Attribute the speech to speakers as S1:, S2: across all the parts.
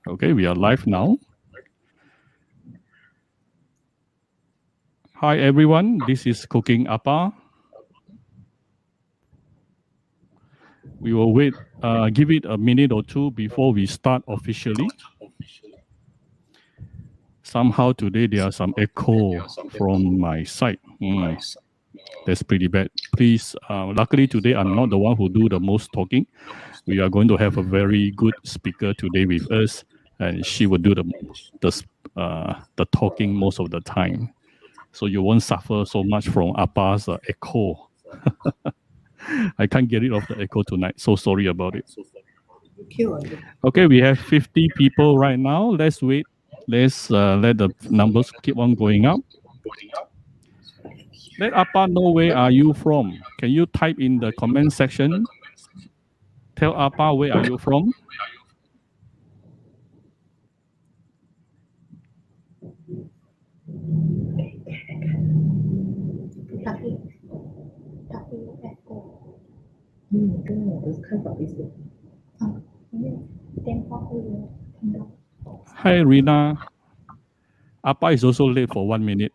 S1: Okay, we are live now. Hi everyone, this is Cooking Appa. We will wait, give it a minute or two before we start officially. Somehow today there are some echo from my side. That's pretty bad. Please, luckily today I'm not the one who do the most talking. We are going to have a very good speaker today with us, and she will do the talking most of the time. So you won't suffer so much from Appa's echo. I can't get rid of the echo tonight. So sorry about it. Okay, we have 50 people right now. Let's wait. Let's let the numbers keep on going up. Let Appa know where are you from. Can you type in the comment section? Tell Appa where are you from. Hi, Rina. Appa is also late for 1 minute.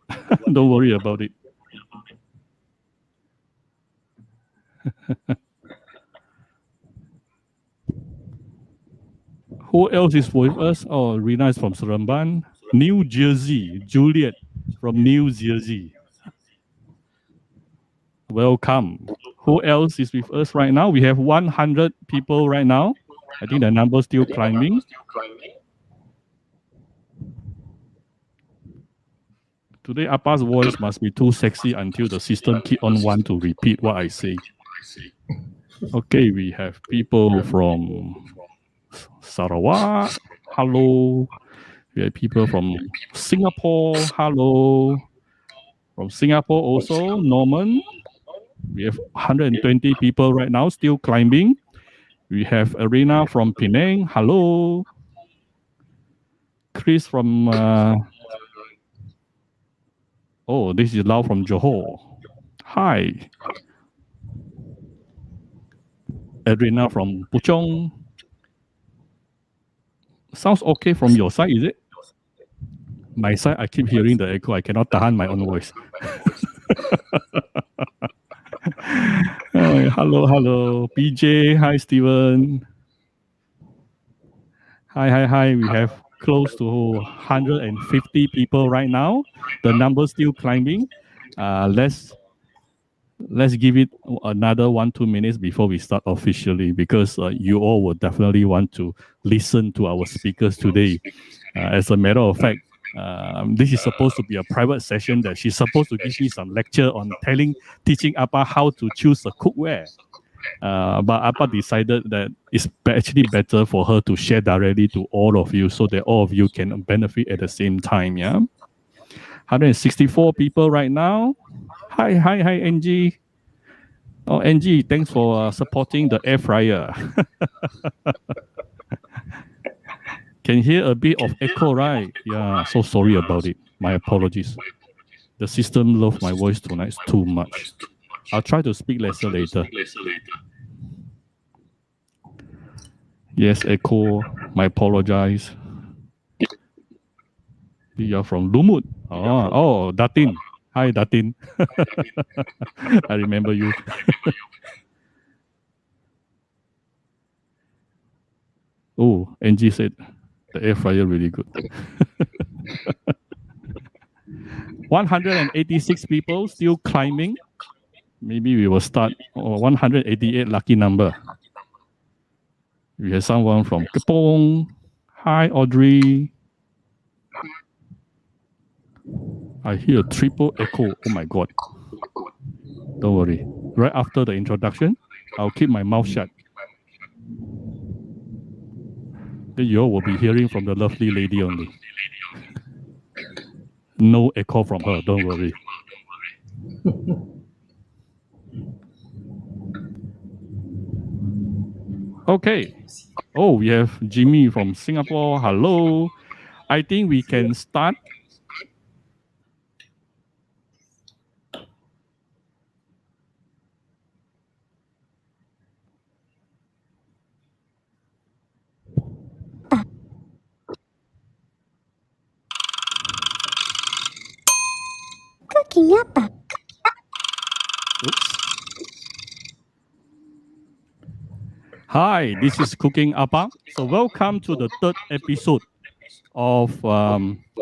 S1: Don't worry about it. Who else is with us? Oh, Rina is from Seremban. New Jersey. Juliet from New Jersey. Welcome. Who else is with us right now? We have 100 people right now. I think the number is still climbing. Today, Appa's voice must be too sexy until the system keep on want to repeat what I say. Okay, we have people from Sarawak. Hello. We have people from Singapore. Hello. From Singapore also, Norman. We have 120 people right now, still climbing. We have Arena from Penang. Hello. Chris from... oh, this is Lau from Johor. Hi. Arena from Puchong. Sounds okay from your side, is it? My side, I keep hearing the echo. I cannot tahan my own voice. Hello. PJ, hi, Steven. Hi. We have close to 150 people right now. The number still climbing. Let's give it another 1-2 minutes before we start officially, because you all will definitely want to listen to our speakers today. As a matter of fact, this is supposed to be a private session that she's supposed to give me some lecture on teaching Appa how to choose a cookware. But Appa decided that it's actually better for her to share directly to all of you so that all of you can benefit at the same time. Yeah. 164 people right now. Hi, Angie. Oh, Angie, thanks for supporting the air fryer. Can hear a bit of echo, right? Yeah, so sorry about it. My apologies. The system loves my voice tonight too much. I'll try to speak lesser later. Yes, echo. My apologize. You are from Lumut. Oh, Datin. Hi, Datin. I remember you. Oh, Angie said the air fryer really good. 186 people still climbing. Maybe we will start 188 lucky number. We have someone from Kepong. Hi, Audrey. I hear a triple echo. Oh my God. Don't worry. Right after the introduction, I'll keep my mouth shut. Then you all will be hearing from the lovely lady only. No echo from her, don't worry. Okay. Oh, we have Jimmy from Singapore. Hello. I think we can start.
S2: cooking apa?
S1: Oops. Hi, this is Cooking Appa. So welcome to the third episode of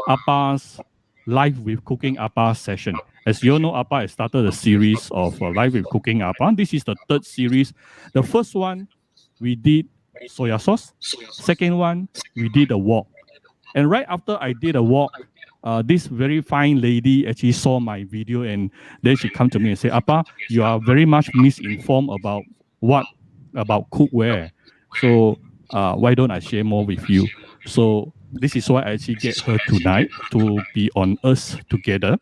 S1: Appa's Live with Cooking Appa session. As you all know, Appa has started a series of Live with Cooking Appa. This is the third series. The first one, we did soya sauce. Second one, we did a wok. And right after I did a wok, this very fine lady actually saw my video and then she come to me and say, Appa, you are very much misinformed about cookware. So why don't I share more with you? So this is why I actually get her tonight to be on us together.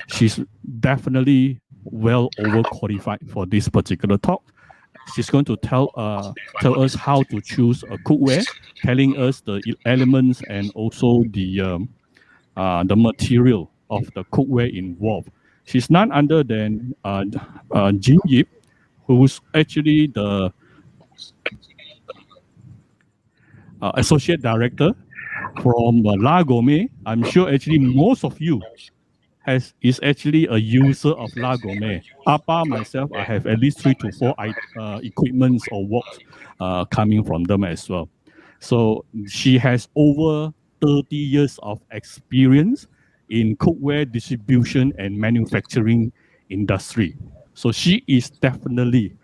S1: She's definitely well overqualified for this particular talk. She's going to tell us how to choose a cookware, telling us the elements and also the material of the cookware involved. She's none other than Jin Yip, who's actually the associate director from La Gourmet. I'm sure actually most of you is actually a user of La Gourmet. Appa, myself, I have at least 3 to 4 equipments or works coming from them as well. So she has over 30 years of experience in cookware distribution and manufacturing industry. So she is definitely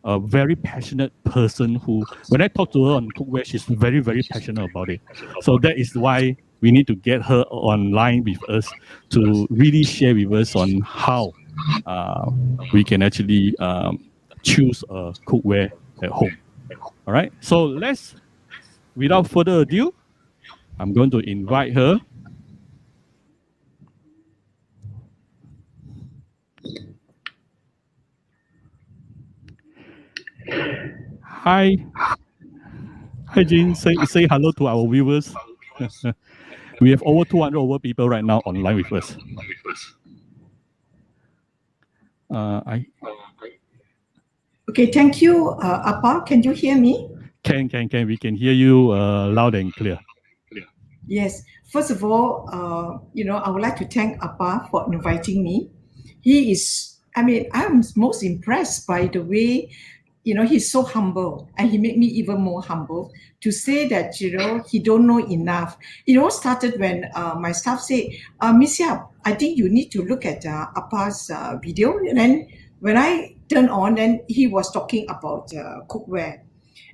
S1: a very passionate person who, when I talk to her on cookware, she's very, very passionate about it. So that is why we need to get her online with us to really share with us on how we can actually choose a cookware at home. All right. So let's, without further ado, I'm going to invite her. Hi. Hi, Jean. Say hello to our viewers. We have over 200 people right now online with us.
S3: Okay, thank you, Appa. Can you hear me?
S1: Can. We can hear you loud and clear.
S3: Yes. First of all, I would like to thank Appa for inviting me. He is, I'm most impressed by the way, he's so humble, and he made me even more humble to say that, he don't know enough. It all started when my staff said, Miss Yap, I think you need to look at Appa's video. And then when I turned on, then he was talking about cookware.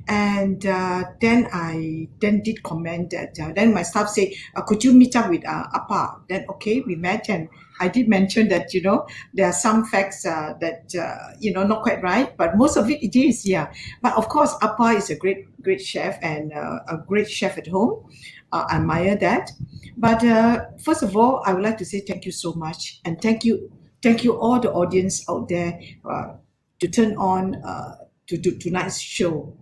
S3: And then I did comment that, then my staff said, could you meet up with Appa? Then, okay, we met, and I did mention that, there are some facts that, not quite right, but most of it is, yeah. But of course, Appa is a great chef and a great chef at home. I admire that. But first of all, I would like to say thank you so much. And thank you all the audience out there to turn on to tonight's show.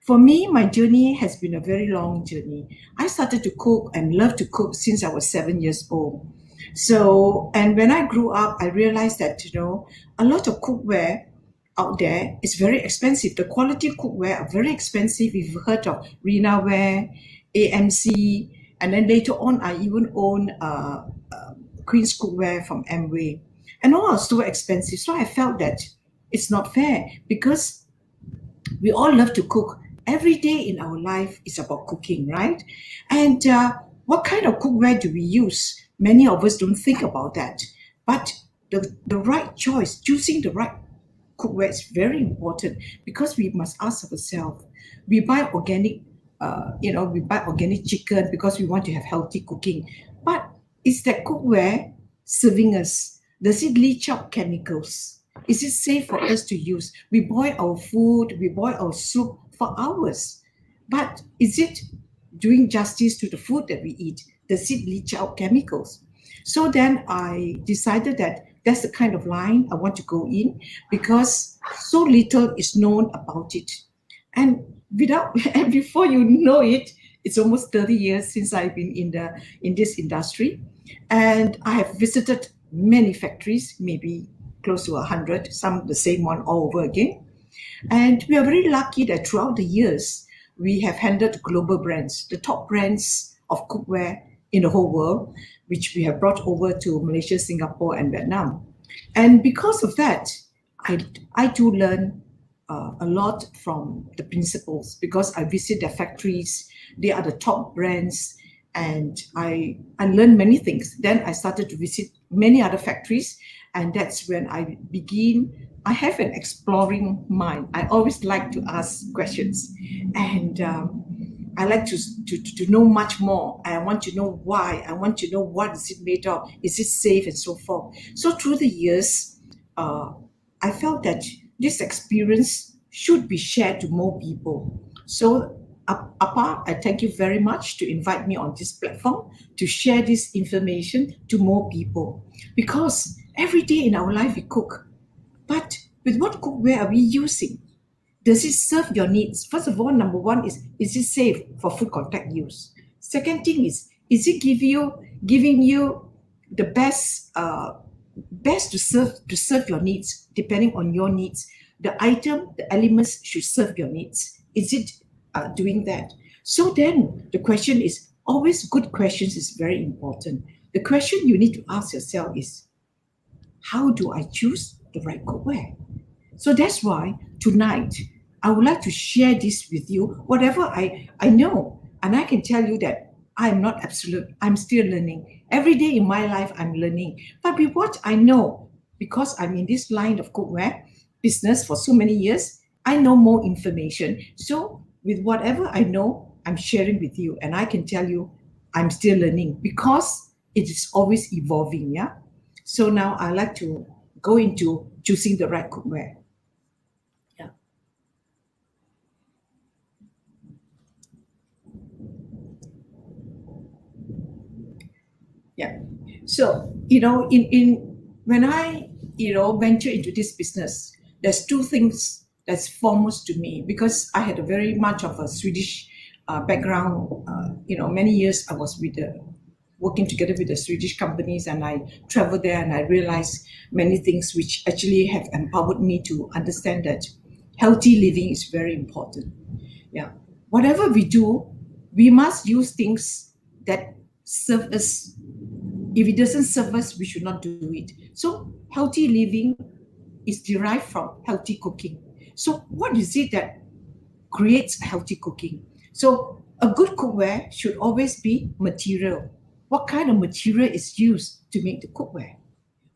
S3: For me, my journey has been a very long journey. I started to cook and love to cook since I was 7 years old. So, and when I grew up, I realized that, a lot of cookware out there is very expensive. The quality cookware are very expensive. If you've heard of Rinaware, AMC, and then later on, I even own Queen's Cookware from Amway. And all are so expensive. So I felt that it's not fair because we all love to cook. Every day in our life is about cooking, right? And what kind of cookware do we use? Many of us don't think about that. But the right choice, choosing the right cookware is very important because we must ask ourselves, we buy organic, we buy organic chicken because we want to have healthy cooking. But is that cookware serving us? Does it leach out chemicals? Is it safe for us to use? We boil our food, we boil our soup for hours. But is it doing justice to the food that we eat? Does it leach out chemicals? So then I decided that that's the kind of line I want to go in because so little is known about it. And before you know it, it's almost 30 years since I've been in this industry. And I have visited many factories, maybe close to 100, some the same one all over again. And we are very lucky that throughout the years, we have handled global brands, the top brands of cookware in the whole world. which we have brought over to Malaysia, Singapore, and Vietnam. And because of that, I do learn a lot from the principals, because I visit their factories. They are the top brands, and I learned many things. Then I started to visit many other factories, and that's when I have an exploring mind. I always like to ask questions, and I like to know much more. I want to know why. I want to know what is it made of. Is it safe, and so forth. So through the years, I felt that this experience should be shared to more people. So Appa, I thank you very much to invite me on this platform to share this information to more people. Because every day in our life we cook, but with what cookware are we using? Does it serve your needs? First of all, number one is it safe for food contact use? Second thing is it giving you the best to serve your needs, depending on your needs? The item, the elements should serve your needs. Is it doing that? So then the question is, always good questions is very important. The question you need to ask yourself is, how do I choose the right cookware? So that's why tonight I would like to share this with you, whatever I know. And I can tell you that I'm not absolute. I'm still learning. Every day in my life, I'm learning. But with what I know, because I'm in this line of cookware business for so many years, I know more information. So with whatever I know, I'm sharing with you. And I can tell you, I'm still learning, because it is always evolving, yeah? So now I like to go into choosing the right cookware. Yeah. Yeah. So, when I, venture into this business, there's two things that's foremost to me, because I had a very much of a Swedish background. Many years I was working together with the Swedish companies, and I traveled there and I realized many things which actually have empowered me to understand that healthy living is very important. Yeah. Whatever we do, we must use things that serve us. If it doesn't serve us, we should not do it. So healthy living is derived from healthy cooking. So what is it that creates healthy cooking? So a good cookware should always be material. What kind of material is used to make the cookware?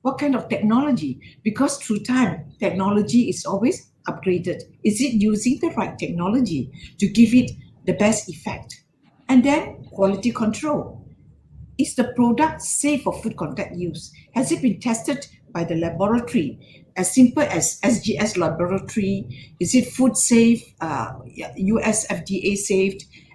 S3: What kind of technology? Because through time, technology is always upgraded. Is it using the right technology to give it the best effect? And then quality control. Is the product safe for food contact use? Has it been tested by the laboratory? As simple as SGS laboratory? Is it food safe, US FDA safe?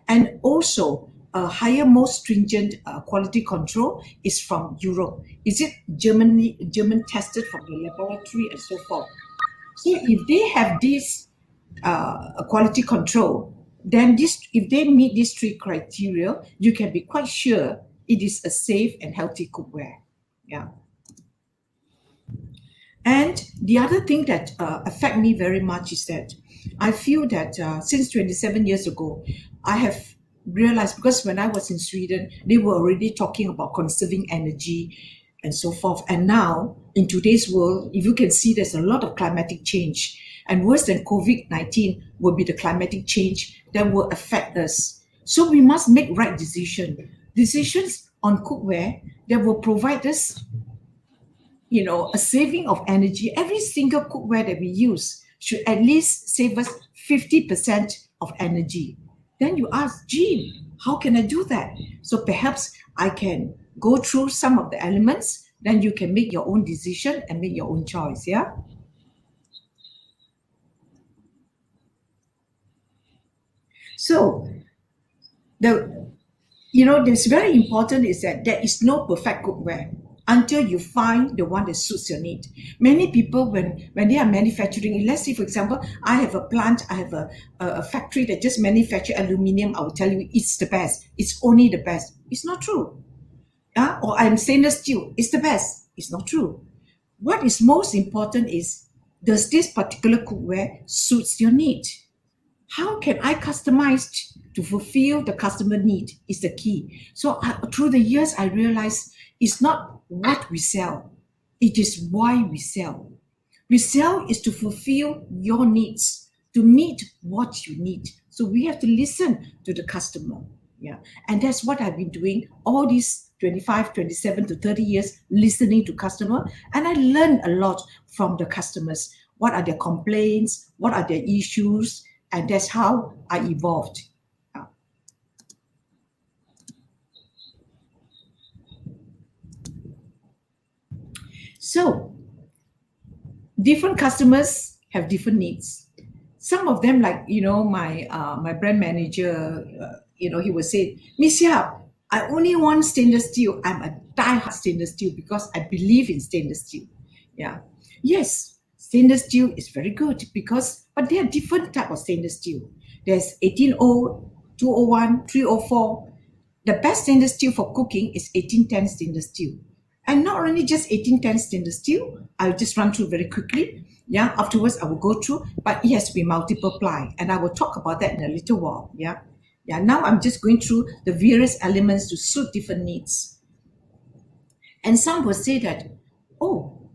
S3: And also, higher, more stringent quality control is from Europe. Is it German tested from the laboratory, and so forth? So if they have this quality control, then if they meet these three criteria, you can be quite sure it is a safe and healthy cookware. Yeah. And the other thing that affect me very much is that I feel that since 27 years ago, I have realized, because when I was in Sweden, they were already talking about conserving energy and so forth. And now, in today's world, if you can see, there's a lot of climatic change. And worse than COVID-19 will be the climatic change that will affect us. So we must make right decisions on cookware that will provide us, a saving of energy. Every single cookware that we use should at least save us 50% of energy. Then you ask, Jean, how can I do that? So perhaps I can go through some of the elements, then you can make your own decision and make your own choice, yeah? So, that's very important, is that there is no perfect cookware until you find the one that suits your need. Many people, when they are manufacturing, let's say, for example, I have a plant, I have a factory that just manufacture aluminium, I will tell you it's the best. It's only the best. It's not true. Or I'm stainless steel. It's the best. It's not true. What is most important is, does this particular cookware suits your need? How can I customize to fulfill the customer need is the key. So through the years, I realized, It's not what we sell, it is why we sell. We sell is to fulfill your needs, to meet what you need. So we have to listen to the customer. Yeah. And that's what I've been doing all these 25, 27 to 30 years, listening to customer. And I learned a lot from the customers. What are their complaints? What are their issues? And that's how I evolved. So different customers have different needs. Some of them, like my brand manager, he would say, Miss Yap, I only want stainless steel. I'm a die-hard stainless steel because I believe in stainless steel. Yeah, yes, stainless steel is very good but there are different type of stainless steel. There's 18O, 201, 304. The best stainless steel for cooking is 1810 stainless steel. And not only just 1810 stainless steel, I'll just run through very quickly. Yeah, afterwards I will go through, but it has to be multiple ply, and I will talk about that in a little while. Yeah. Now I'm just going through the various elements to suit different needs. And some will say that, oh,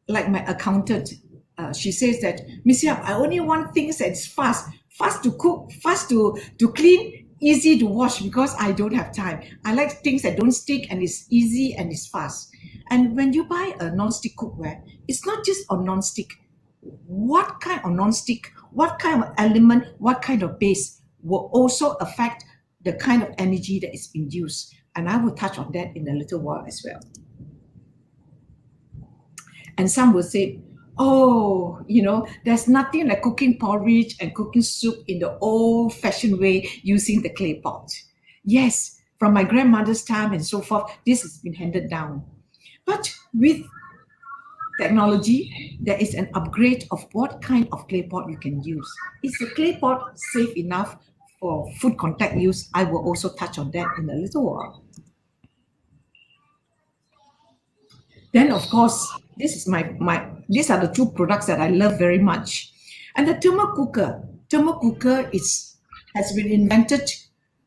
S3: like my accountant, she says that, Miss Yap, I only want things that's fast to cook, fast to clean, easy to wash, because I don't have time. I like things that don't stick and it's easy and it's fast. And when you buy a non-stick cookware, it's not just on non-stick. What kind of non-stick, what kind of element, what kind of base will also affect the kind of energy that is being used. And I will touch on that in a little while as well. And some will say, oh, there's nothing like cooking porridge and cooking soup in the old-fashioned way using the clay pot. Yes, from my grandmother's time and so forth, this has been handed down. But with technology, there is an upgrade of what kind of clay pot you can use. Is the clay pot safe enough for food contact use? I will also touch on that in a little while. Then, of course, these are the two products that I love very much. And the thermal cooker. Thermal cooker has been invented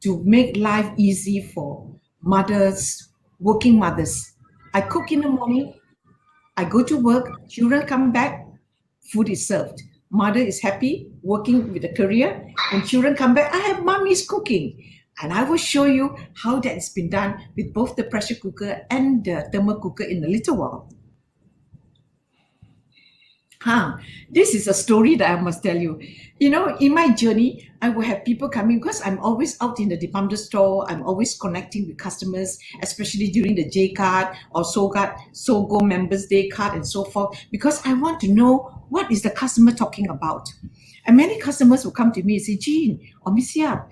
S3: to make life easy for mothers, working mothers. I cook in the morning, I go to work, children come back, food is served. Mother is happy, working with a career, and children come back, I have mommy's cooking. And I will show you how that's been done with both the pressure cooker and the thermal cooker in a little while. This is a story that I must tell you. In my journey, I will have people coming because I'm always out in the departmental store. I'm always connecting with customers, especially during the J card or Sogo Members Day card and so forth, because I want to know what is the customer talking about. And many customers will come to me and say, Jean or Miss Yap,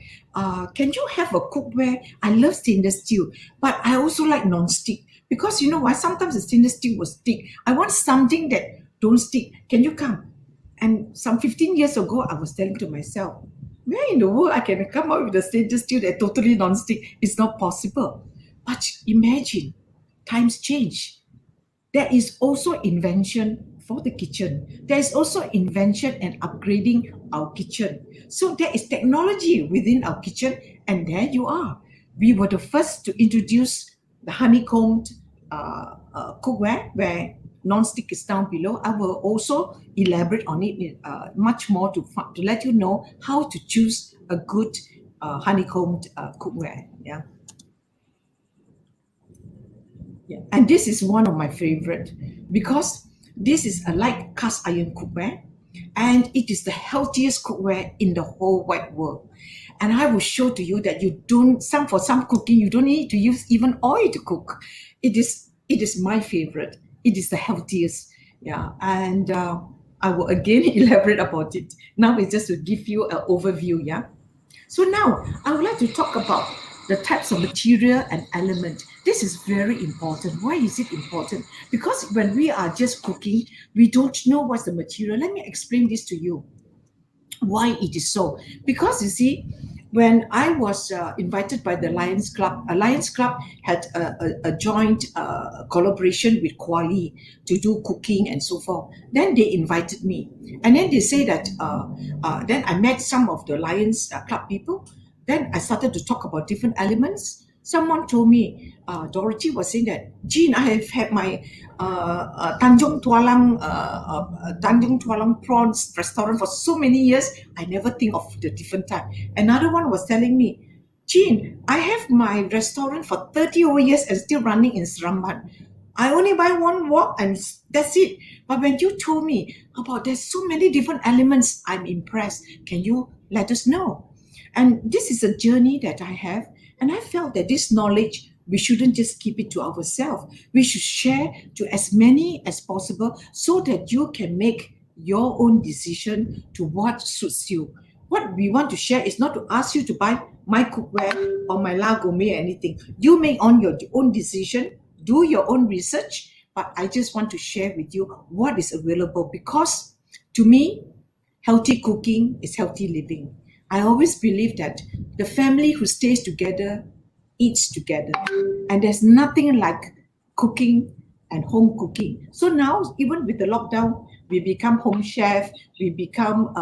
S3: can you have a cookware? I love stainless steel, but I also like non-stick, because you know why? Sometimes the stainless steel will stick. I want something that don't stick. Can you come? And some 15 years ago, I was telling to myself, where in the world I can come up with a stainless steel that totally non-stick? It's not possible. But imagine, times change. There is also invention for the kitchen. There is also invention and upgrading our kitchen. So there is technology within our kitchen, and there you are. We were the first to introduce the honeycombed cookware, where non-stick is down below. I will also elaborate on it much more to let you know how to choose a good honeycombed cookware. Yeah. And this is one of my favorite, because this is a light cast iron cookware, and it is the healthiest cookware in the whole wide world. And I will show to you that for some cooking, you don't need to use even oil to cook. It is my favorite. It is the healthiest. Yeah. And I will again elaborate about it. Now it's just to give you an overview. Yeah. So now I would like to talk about the types of material and element. This is very important. Why is it important? Because when we are just cooking, we don't know what's the material. Let me explain this to you. Why it is so? Because you see, when I was invited by the Lions Club had a joint collaboration with Kuali to do cooking and so forth. Then they invited me. And then they say that, then I met some of the Lions Club people. Then I started to talk about different elements. Someone told me, Dorothy was saying that, Jean, I have had my Tanjung Tualang prawns restaurant for so many years. I never think of the different type. Another one was telling me, Jean, I have my restaurant for 30 over years and still running in Seremban. I only buy one wok and that's it. But when you told me about there's so many different elements, I'm impressed. Can you let us know? And this is a journey that I have. And I felt that this knowledge, we shouldn't just keep it to ourselves. We should share to as many as possible so that you can make your own decision to what suits you. What we want to share is not to ask you to buy my cookware or my La Gourmet or anything. You make on your own decision, do your own research, but I just want to share with you what is available, because to me, healthy cooking is healthy living. I always believe that the family who stays together eats together, and there's nothing like cooking and home cooking. So now, even with the lockdown, we become home chef. We become,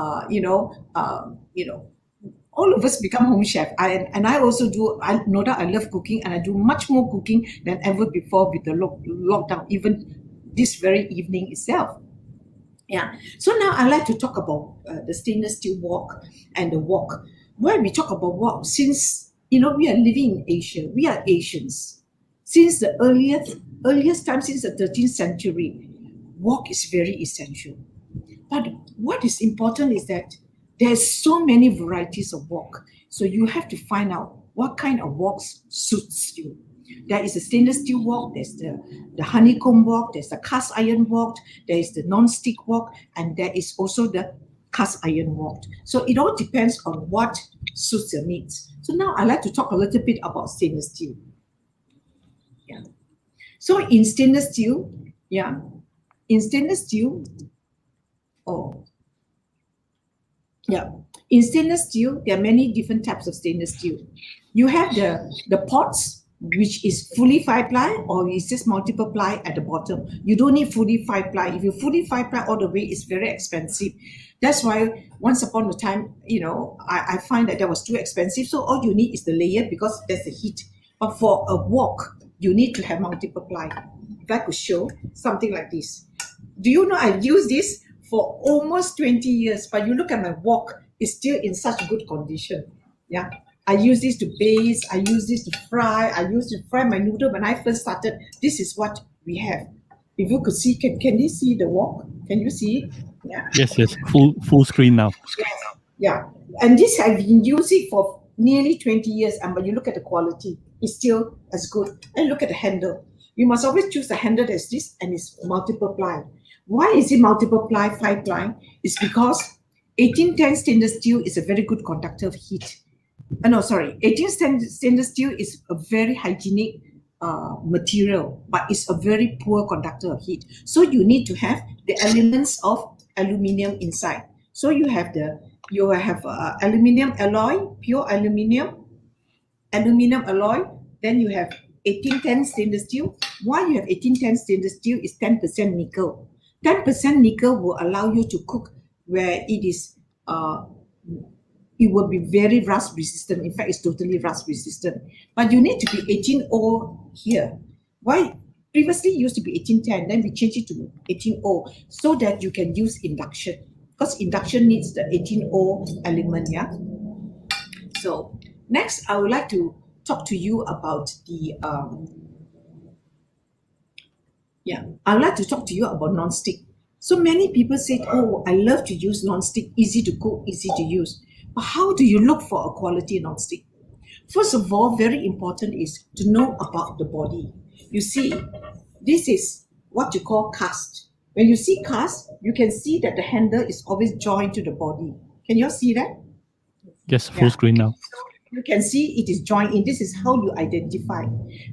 S3: all of us become home chef. I also do. I know that I love cooking, and I do much more cooking than ever before with the lockdown. Even this very evening itself. Yeah. So now I like to talk about the stainless steel wok and the wok. Why we talk about wok? Since we are living in Asia, we are Asians. Since the earliest time, since the 13th century, wok is very essential. But what is important is that there's so many varieties of wok. So you have to find out what kind of wok suits you. There is a stainless steel wok, there's the honeycomb wok, there's the cast iron wok, there is the non-stick wok, and there is also the cast iron wok. So it all depends on what suits your needs. So now I'd like to talk a little bit about stainless steel. Yeah. So in stainless steel, in stainless steel, in stainless steel, there are many different types of stainless steel. You have the pots, which is fully 5-ply, or it's just multiple ply at the bottom. You don't need fully 5-ply. If you fully 5-ply all the way, it's very expensive. That's why once upon a time, I find that was too expensive. So all you need is the layer, because there's the heat. But for a wok, you need to have multiple ply. If I could show something like this. Do you know I've used this for almost 20 years, but you look at my wok, it's still in such good condition. Yeah. I use this to baste, I use this to fry, I used to fry my noodle when I first started. This is what we have. If you could see, can you see the wok? Can you see it? Yeah.
S1: Yes, full screen now.
S3: Yes. Yeah. And this I've been using for nearly 20 years, and when you look at the quality, it's still as good. And look at the handle. You must always choose the handle that's this, and it's multiple ply. Why is it multiple ply, 5-ply? It's because 1810 stainless steel is a very good conductor of heat. 1810 stainless steel is a very hygienic material, but it's a very poor conductor of heat. So you need to have the elements of aluminium inside. So you have aluminium alloy, pure aluminium alloy. Then you have 1810 stainless steel. Why you have 1810 stainless steel is 10% nickel. 10% nickel will allow you to cook where it is it will be very rust resistant. In fact, it's totally rust resistant. But you need to be 18O here. Why? Previously it used to be 1810, then we changed it to 18O so that you can use induction, because induction needs the 18O element. Yeah. So next, I would like to talk to you about I'd like to talk to you about non-stick. So many people say, oh, I love to use non-stick, easy to cook, easy to use. But how do you look for a quality non-stick? First of all, very important is to know about the body. You see, this is what you call cast. When you see cast, you can see that the handle is always joined to the body. Can you all see that?
S1: Yes, full screen now.
S3: You can see it is joined in. This is how you identify.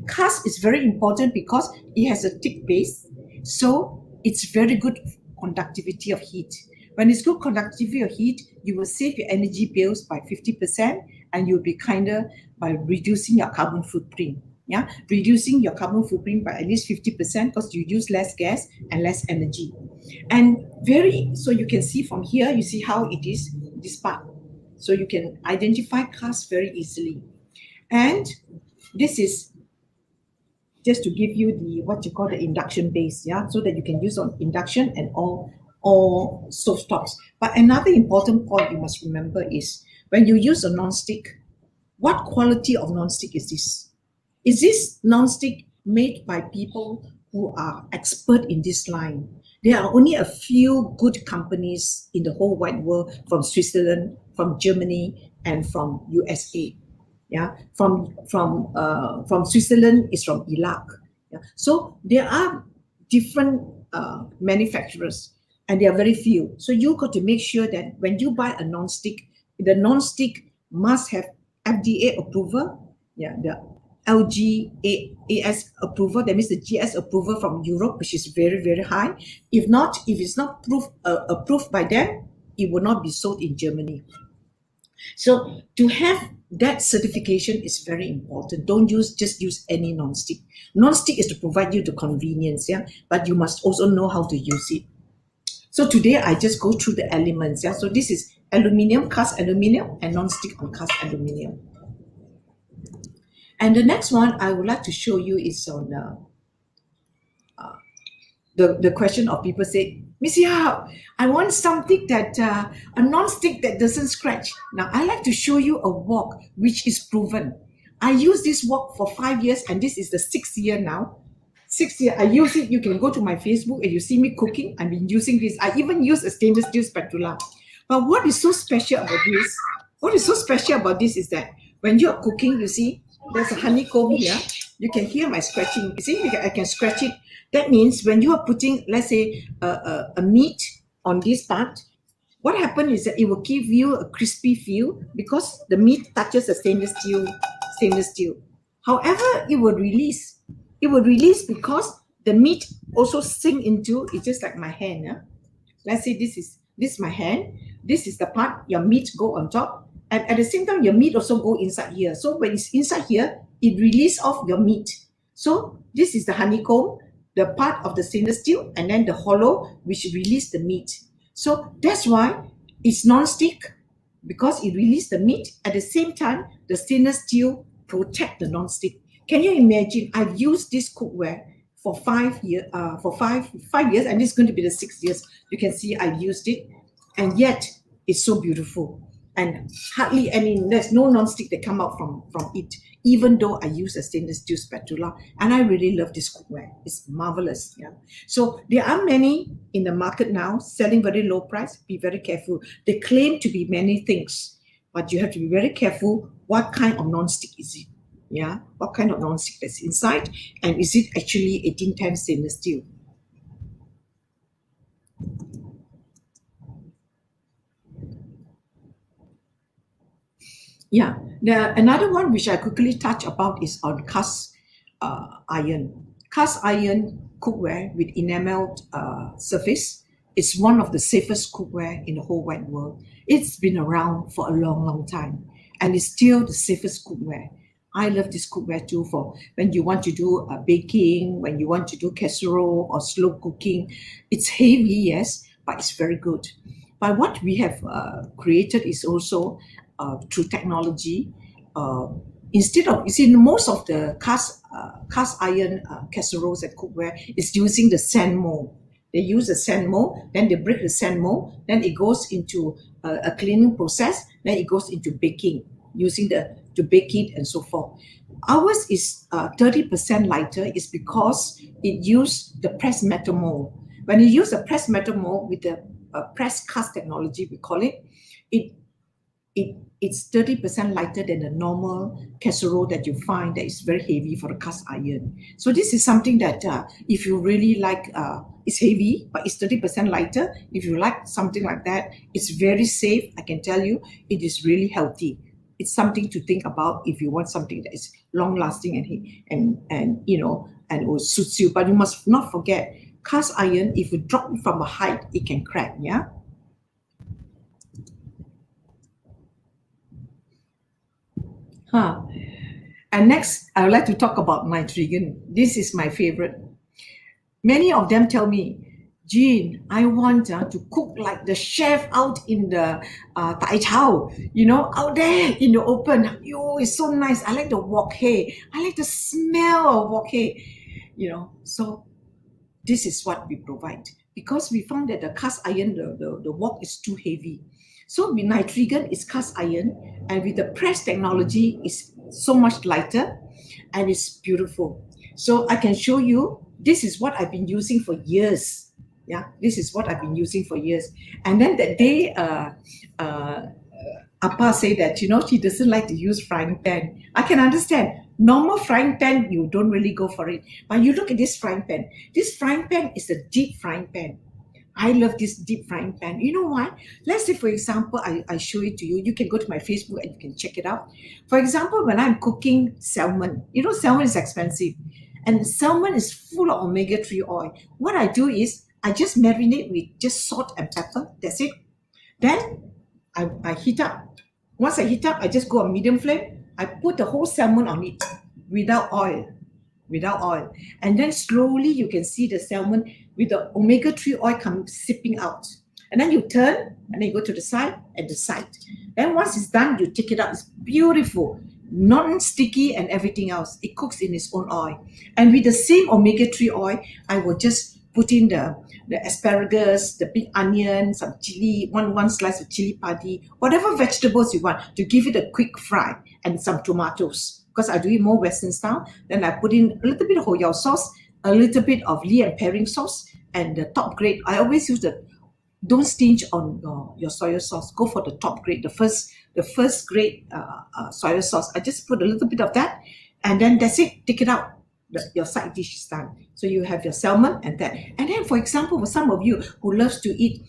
S3: Cast is very important because it has a thick base, so it's very good conductivity of heat. When it's good conductivity of heat, you will save your energy bills by 50%, and you'll be kinder by reducing your carbon footprint. Yeah, reducing your carbon footprint by at least 50% because you use less gas and less energy. And so you can see from here, you see how it is, this part. So you can identify cast very easily. And this is just to give you the what you call the induction base, yeah, so that you can use on induction and all stove tops. But another important point you must remember is when you use a non-stick, what quality of non-stick is this? Is this non-stick made by people who are expert in this line? There are only a few good companies in the whole wide world, from Switzerland, from Germany, and from USA. Yeah, from Switzerland is from Iraq. Yeah, so there are different manufacturers, and there are very few. So you got to make sure that when you buy a non-stick, the non-stick must have FDA approval. Yeah, the LGAS approval. That means the GS approval from Europe, which is very, very high. If it's not approved by them, it will not be sold in Germany. So to have that certification is very important. Don't just use any non-stick. Non-stick is to provide you the convenience, yeah, but you must also know how to use it. So today I just go through the elements, yeah. So this is aluminium, cast aluminium, and non-stick on cast aluminium. And the next one I would like to show you is on the question of people say, Miss Yao, I want something that a non-stick that doesn't scratch. Now I like to show you a wok which is proven. I use this wok for 5 years, and this is the 6th year now. 6th year I use it. You can go to my Facebook and you see me cooking. I've been using this. I even use a stainless steel spatula. But what is so special about this? What is so special about this is that when you are cooking, you see there's a honeycomb here. You can hear my scratching. You see, I can scratch it. That means when you are putting, let's say, a meat on this part, what happens is that it will give you a crispy feel because the meat touches the stainless steel. However, it will release. It will release because the meat also sink into. It's just like my hand. Yeah? Let's say this is my hand. This is the part your meat go on top, and at the same time your meat also go inside here. So when it's inside here, it release off your meat. So this is the honeycomb, the part of the stainless steel, and then the hollow which release the meat. So that's why it's non-stick, because it release the meat. At the same time, the stainless steel protect the non-stick. Can you imagine? I've used this cookware for 5 years, and this is going to be the 6th years. You can see I've used it, and yet it's so beautiful. And hardly any, there's no non-stick that come out from it, even though I use a stainless steel spatula. And I really love this cookware. It's marvelous. Yeah. So there are many in the market now selling very low price. Be very careful. They claim to be many things, but you have to be very careful. What kind of non-stick is it? Yeah. What kind of non-stick that's inside? And is it actually 1810 stainless steel? Yeah, another one which I quickly touch about is on cast iron. Cast iron cookware with enameled surface is one of the safest cookware in the whole wide world. It's been around for a long, long time, and it's still the safest cookware. I love this cookware too for when you want to do baking, when you want to do casserole or slow cooking. It's heavy, yes, but it's very good. But what we have created is also through technology. Instead of, you see, most of the cast iron casseroles and cookware is using the sand mold. They use the sand mold, then they break the sand mold, then it goes into a cleaning process, then it goes into baking, using to bake it and so forth. Ours is 30% lighter, is because it used the pressed metal mold. When you use the pressed metal mold with the press cast technology, we call it, it's 30% lighter than the normal casserole that you find that is very heavy for the cast iron. So this is something that if you really like, it's heavy, but it's 30% lighter. If you like something like that, it's very safe. I can tell you, it is really healthy. It's something to think about if you want something that is long lasting and you know, and will suits you. But you must not forget, cast iron, if you drop it from a height, it can crack. Yeah. And next, I would like to talk about my trigon. This is my favorite. Many of them tell me, Jean, I want to cook like the chef out in the Tai Chao, out there in the open. It's so nice. I like the wok hei. I like the smell of wok hei. So this is what we provide. Because we found that the cast iron, the wok is too heavy. So with nitrogen, it's cast iron, and with the press technology, it's so much lighter, and it's beautiful. So I can show you, this is what I've been using for years. Yeah, this is what I've been using for years. And then that day, Appa said that, she doesn't like to use frying pan. I can understand. Normal frying pan, you don't really go for it. But you look at this frying pan. This frying pan is a deep frying pan. I love this deep frying pan. You know why? Let's say, for example, I show it to you. You can go to my Facebook and you can check it out. For example, when I'm cooking salmon, salmon is expensive. And salmon is full of omega-3 oil. What I do is, I just marinate with just salt and pepper. That's it. Then I heat up. Once I heat up, I just go on medium flame. I put the whole salmon on it without oil. And then slowly you can see the salmon with the omega-3 oil come sipping out. And then you turn and then you go to the side and the side. Then once it's done, you take it out. It's beautiful, non-sticky and everything else. It cooks in its own oil. And with the same omega-3 oil, I will just put in the asparagus, the big onion, some chili, one slice of chili padi, whatever vegetables you want to give it a quick fry, and some tomatoes. Because I do it more Western style, then I put in a little bit of Hoyao sauce, a little bit of Lee and Perring sauce, and the top grade. I always use don't stinge on your soy sauce. Go for the top grade, the first grade soy sauce. I just put a little bit of that, and then that's it. Take it out. Your side dish is done. So you have your salmon and that. And then, for example, for some of you who loves to eat,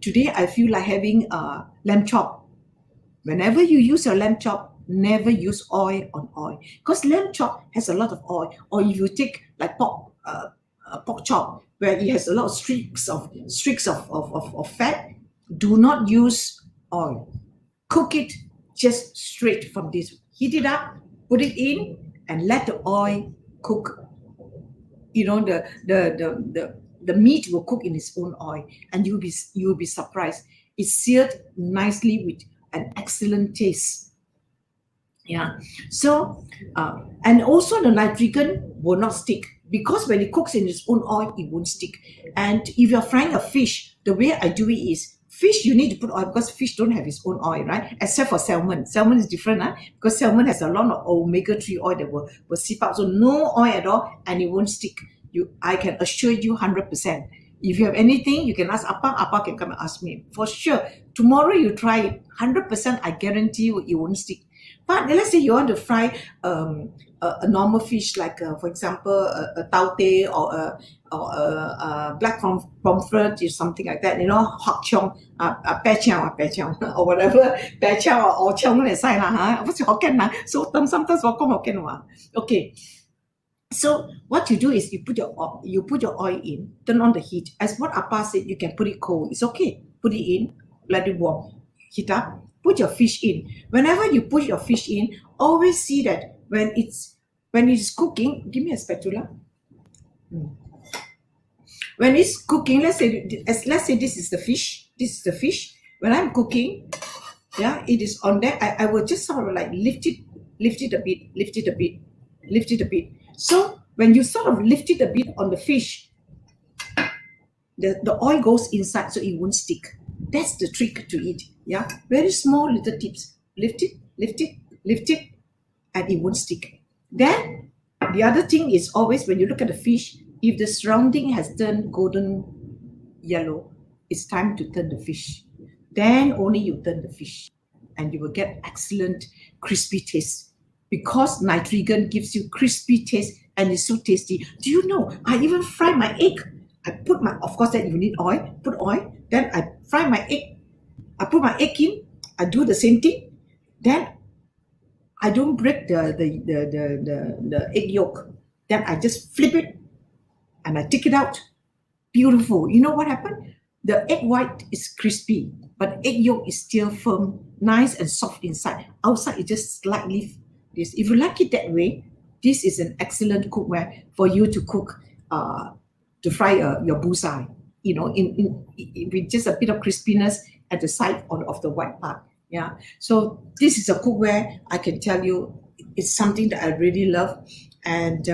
S3: today I feel like having lamb chop. Whenever you use your lamb chop, never use oil on oil, because lamb chop has a lot of oil. Or if you take like pork chop, where it has a lot of streaks of fat, do not use oil. Cook it just straight from this. Heat it up, put it in, and let the oil cook. The meat will cook in its own oil, and you'll be surprised. It's seared nicely with an excellent taste. Yeah. So and also the nitrogen will not stick, because when it cooks in its own oil, it won't stick. And if you're frying a fish, the way I do it is, fish, you need to put oil, because fish don't have its own oil, right? Except for salmon. Salmon is different, because salmon has a lot of omega-3 oil that will seep out. So no oil at all, and it won't stick. I can assure you 100%. If you have anything, you can ask Appa. Appa can come and ask me. For sure. Tomorrow you try it. 100%, I guarantee you it won't stick. But let's say you want to fry a normal fish, like for example a taute or a black pomfret or something like that, hock chong, pe chong or whatever, pe chong or chong that side what's your Hokkien so sometimes Hokkien. Okay. So what you do is you put your oil in, turn on the heat. As what Appa said, you can put it cold. It's okay. Put it in, let it warm, heat up. Put your fish in. Whenever you put your fish in, always see that when it's cooking, give me a spatula. When it's cooking, let's say this is the fish. This is the fish. When I'm cooking, it is on there. I will just sort of like lift it a bit. So when you sort of lift it a bit on the fish, the oil goes inside, so it won't stick. That's the trick to it. Yeah, very small little tips. Lift it, and it won't stick. Then the other thing is always when you look at the fish, if the surrounding has turned golden yellow, it's time to turn the fish. Then only you turn the fish, and you will get excellent crispy taste, because nitrogen gives you crispy taste and it's so tasty. Do you know? I even fry my egg. Of course, then you need oil. Put oil. Then I fry my egg. I put my egg in. I do the same thing. Then I don't break the egg yolk. Then I just flip it and I take it out. Beautiful. You know what happened? The egg white is crispy, but egg yolk is still firm, nice and soft inside. Outside, it's just slightly this. If you like it that way, this is an excellent cookware for you to cook fry your bullseye, with just a bit of crispiness at the side of the white part. Yeah. So this is a cookware. I can tell you, it's something that I really love, and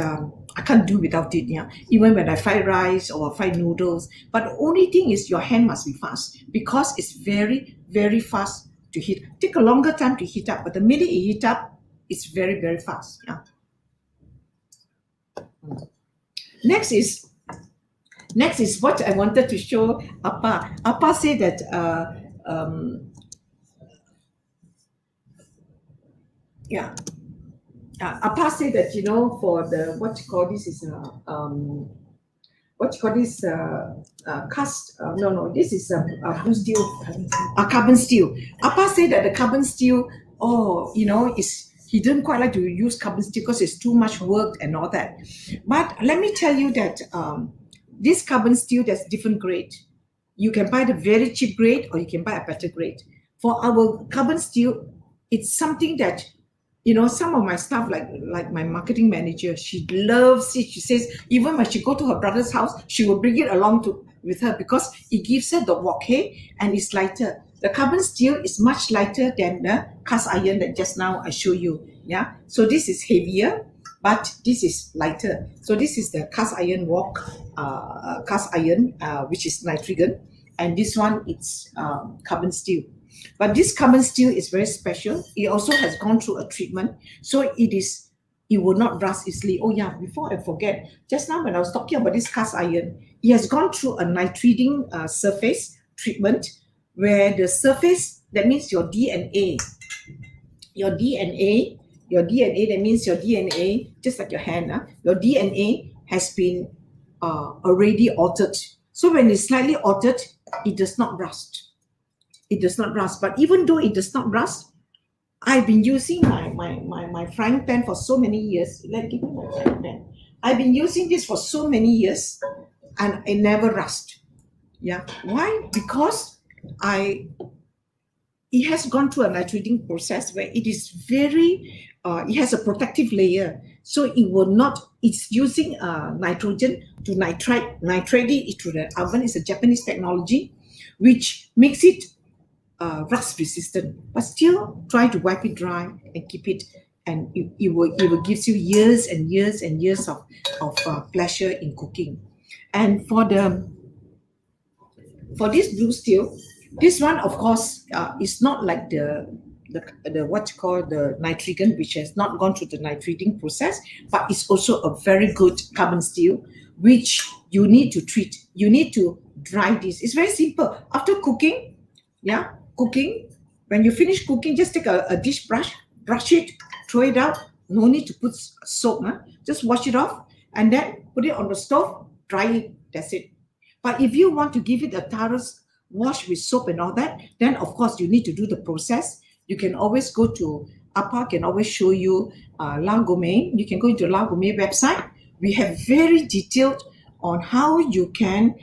S3: I can't do without it. Yeah. Even when I fry rice or fry noodles, but the only thing is your hand must be fast, because it's very, very fast to heat. Take a longer time to heat up, but the minute it heat up, it's very, very fast. Yeah. Next is what I wanted to show Appa. Appa said that Appa said that, for the what you call this is this is a steel, a carbon steel. Appa said that the carbon steel, he didn't quite like to use carbon steel because it's too much work and all that. But let me tell you that this carbon steel, there's different grade. You can buy the very cheap grade, or you can buy a better grade. For our carbon steel, it's something that, some of my staff, like my marketing manager, she loves it. She says even when she go to her brother's house, she will bring it along with her, because it gives her the wok, and it's lighter. The carbon steel is much lighter than the cast iron that just now I show you. Yeah. So this is heavier, but this is lighter. So this is the cast iron wok, which is nitrogen, and this one, it's carbon steel. But this carbon steel is very special. It also has gone through a treatment, so it will not rust easily. Oh yeah, before I forget, just now when I was talking about this cast iron, it has gone through a nitriding surface treatment, where the surface, that means your DNA, that means your DNA, just like your hand, your DNA has been already altered. So when it's slightly altered, it does not rust. It does not rust. But even though it does not rust, I've been using my frying pan for so many years. Give me my frying pan. I've been using this for so many years, and it never rust. Yeah. Why? Because it has gone through a nitriding process where it is very, it has a protective layer. So it will not, it's using nitrogen to nitrate it into the oven. It's a Japanese technology, which makes it rust resistant, but still try to wipe it dry and keep it, and it will gives you years and years and years of pleasure in cooking. And for this blue steel, this one, of course, is not like the what you call the nitrogen, which has not gone through the nitriding process, but it's also a very good carbon steel, which you need to treat. You need to dry this. It's very simple. After cooking, when you finish cooking, just take a dish brush it, throw it out. No need to put soap. Just wash it off, and then put it on the stove, dry it. That's it. But if you want to give it a thorough wash with soap and all that, then of course you need to do the process. You can always go to Appa, can always show you La Gourmet. You can go into La Gourmet website. We have very detailed on how you can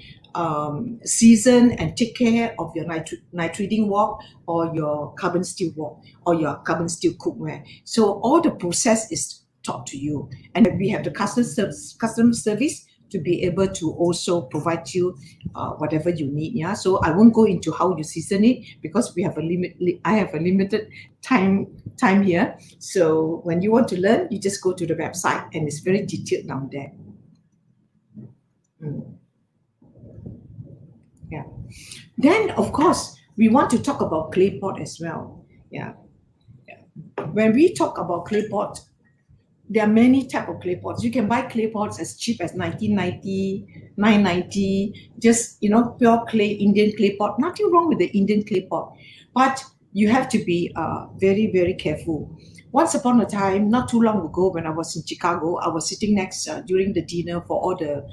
S3: season and take care of your nitriding wok, or your carbon steel wok, or your carbon steel cookware. So all the process is taught to you, and we have the customer service to be able to also provide you whatever you need. Yeah. So I won't go into how you season it, because we have I have a limited time here. So when you want to learn, you just go to the website, and it's very detailed down there. Yeah. Then of course we want to talk about clay pot as well. Yeah. When we talk about clay pot, there are many types of clay pots. You can buy clay pots as cheap as $19.90, $9.90, just pure clay, Indian clay pot. Nothing wrong with the Indian clay pot, but you have to be very, very careful. Once upon a time, not too long ago, when I was in Chicago, I was sitting next during the dinner for all the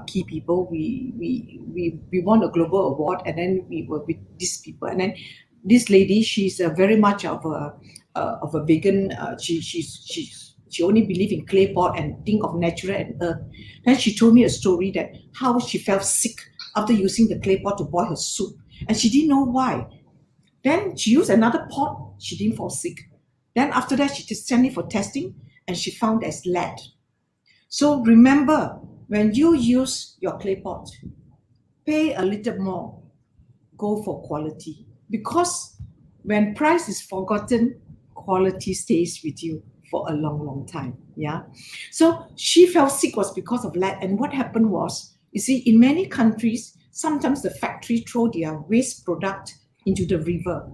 S3: key people. We won a global award, and then we were with these people, and then this lady, she's very much of a vegan. She only believe in clay pot and think of natural and earth. Then she told me a story that how she felt sick after using the clay pot to boil her soup, and she didn't know why. Then she used another pot, she didn't fall sick. Then after that, she just sent it for testing, and she found there's lead. So remember, when you use your clay pot, pay a little more, go for quality. Because when price is forgotten, quality stays with you for a long, long time. Yeah. So she fell sick was because of lead. And what happened was, you see, in many countries, sometimes the factory throw their waste product into the river.